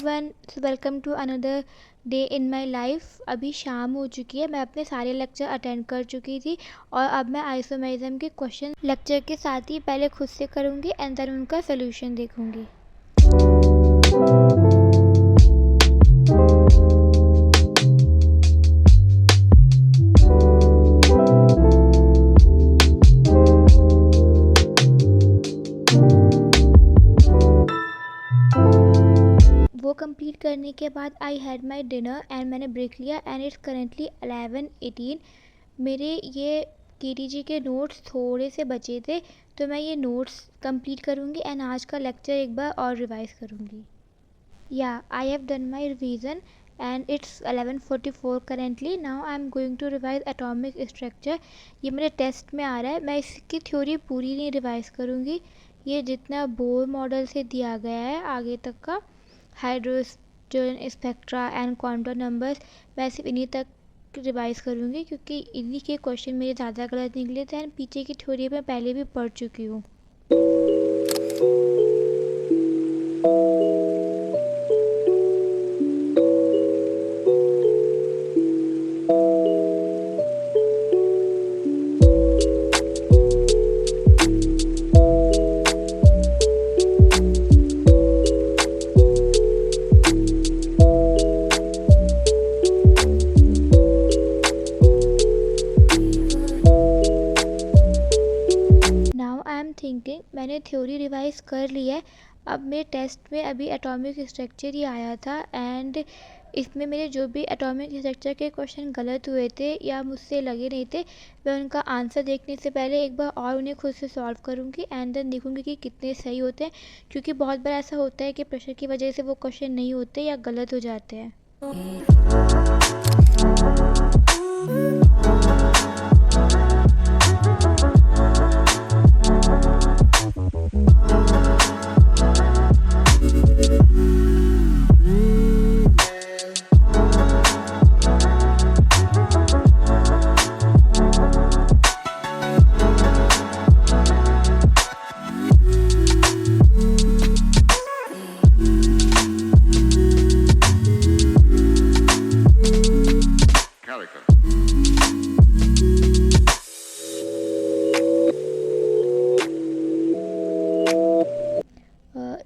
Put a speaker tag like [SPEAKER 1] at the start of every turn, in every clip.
[SPEAKER 1] Everyone, welcome to another day in my life. अभी शाम हो चुकी है, मैं अपने सारे लेक्चर अटेंड कर चुकी थी और अब मैं आइसोमेरिज्म के क्वेश्चन लेक्चर के साथ ही पहले खुद से करूँगी एंड देन उनका सोल्यूशन देखूँगी। वो कंप्लीट करने के बाद I had my dinner and मैंने ब्रेक लिया एंड इट्स करेंटली 11:18। मेरे ये केटीजी के नोट्स थोड़े से बचे थे तो मैं ये नोट्स कंप्लीट करूँगी एंड आज का लेक्चर एक बार और रिवाइज करूँगी। Yeah I have done my revision and it's 11:44 currently. Now I am going to revise atomic structure. ये मेरे टेस्ट में आ रहा है, मैं इसकी थ्योरी पूरी नहीं रिवाइज करूँगी। ये जितना बोर मॉडल से दिया गया है आगे तक का, hydrogen spectra and quantum numbers, मैं सिर्फ इन्हीं तक रिवाइज करूँगी क्योंकि इन्हीं के क्वेश्चन मेरे ज़्यादा गलत निकले थे एंड पीछे की थ्योरी मैं पहले भी पढ़ चुकी हूँ। थिंकिंग मैंने थ्योरी रिवाइज कर ली है। अब मेरे टेस्ट में अभी एटॉमिक स्ट्रक्चर ही आया था एंड इसमें मेरे जो भी एटॉमिक स्ट्रक्चर के क्वेश्चन गलत हुए थे या मुझसे लगे नहीं थे, मैं उनका आंसर देखने से पहले एक बार और उन्हें खुद से सॉल्व करूँगी एंड देन देखूँगी कि कितने सही होते हैं, क्योंकि बहुत बार ऐसा होता है कि प्रेशर की वजह से वो क्वेश्चन नहीं होते या गलत हो जाते हैं।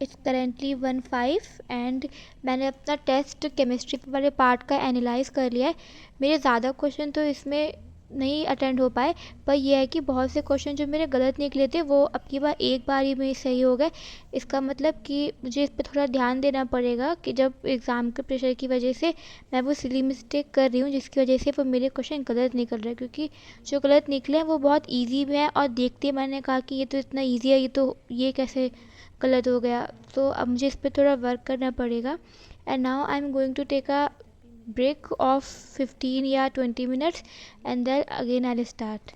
[SPEAKER 1] इट्स करेंटली 1:05 एंड मैंने अपना टेस्ट केमिस्ट्री वाले पार्ट का एनालाइज कर लिया है। मेरे ज़्यादा क्वेश्चन तो इसमें नहीं अटेंड हो पाए, पर यह है कि बहुत से क्वेश्चन जो मेरे गलत निकले थे वो अब की बार एक बार ही में सही हो गए। इसका मतलब कि मुझे इस पर थोड़ा ध्यान देना पड़ेगा कि जब एग्ज़ाम के प्रेशर की वजह से मैं वो सिली मिस्टेक कर रही हूँ जिसकी वजह से वो मेरे क्वेश्चन गलत निकल रहे हैं, क्योंकि जो गलत निकले हैं वो बहुत ईजी भी हैं और देखते मैंने कहा कि ये तो इतना ईजी है, ये कैसे गलत हो गया। तो अब मुझे इस पर थोड़ा वर्क करना पड़ेगा and now I am going to take a break of 15 या 20 minutes and then again I start.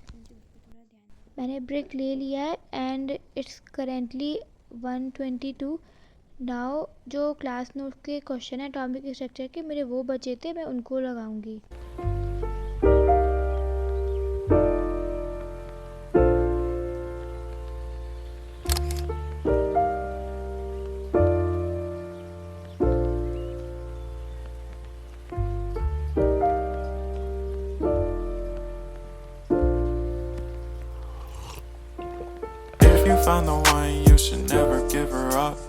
[SPEAKER 1] मैंने ब्रेक ले लिया है एंड इट्स करेंटली 1:22। नाउ जो क्लास नोट के क्वेश्चन है एटॉमिक स्ट्रक्चर के, मेरे वो बचे थे, मैं उनको लगाऊंगी।
[SPEAKER 2] Found the one, you should never give her up.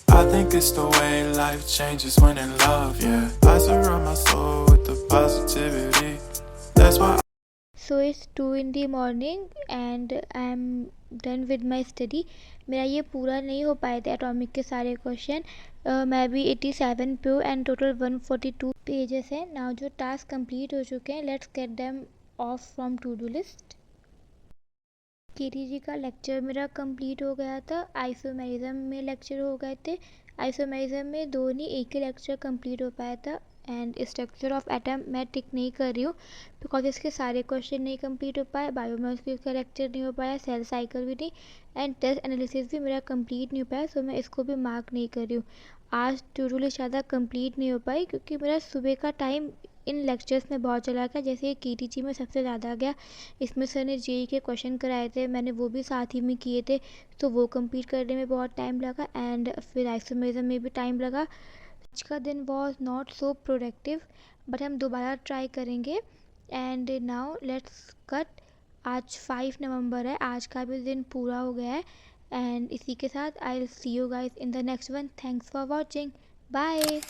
[SPEAKER 2] I think it's the way life changes when in love, yeah. I surround my soul with the positivity. That's why.
[SPEAKER 1] So it's 2 in the morning and I am done with my study. मेरा ये पूरा नहीं हो पाए थे atomic के सारे question. मैं भी 87 पे हूँ एंड टोटल 142 पेजेस हैं। नाउ जो टास्क कंप्लीट हो चुके हैं, let's get them off from to do list. KTG का लेक्चर मेरा कंप्लीट हो गया था। आइसोमेरिज्म में लेक्चर हो गए थे। आइसोमेरिज्म में दो नहीं एक ही लेक्चर कंप्लीट हो पाया था एंड स्ट्रक्चर ऑफ एटम मैं टिक नहीं कर रही हूँ बिकॉज इसके सारे क्वेश्चन नहीं कंप्लीट हो पाए। बायोमॉलिक्यूल्स का लेक्चर नहीं हो पाया, सेल साइकिल भी नहीं एंड टेस्ट एनालिसिस भी मेरा कंप्लीट नहीं हो पाया, सो मैं इसको भी मार्क नहीं कर रही हूँ। आज टू डू लिस्ट ज़्यादा कंप्लीट नहीं हो पाई क्योंकि मेरा सुबह का टाइम इन लेक्चर्स में बहुत चला गया। जैसे केटीजी में सबसे ज़्यादा गया, इसमें सर ने जेई के क्वेश्चन कराए थे, मैंने वो भी साथ ही में किए थे तो वो कंप्लीट करने में बहुत टाइम लगा एंड फिर आइसोमेरिज्म में भी टाइम लगा। आज का दिन was not so productive, but हम दोबारा ट्राई करेंगे। And now let's cut. आज 5 नवंबर है, आज का भी दिन पूरा हो गया है। एंड इसी के साथ I will see you guys in the next one. Thanks for watching. Bye.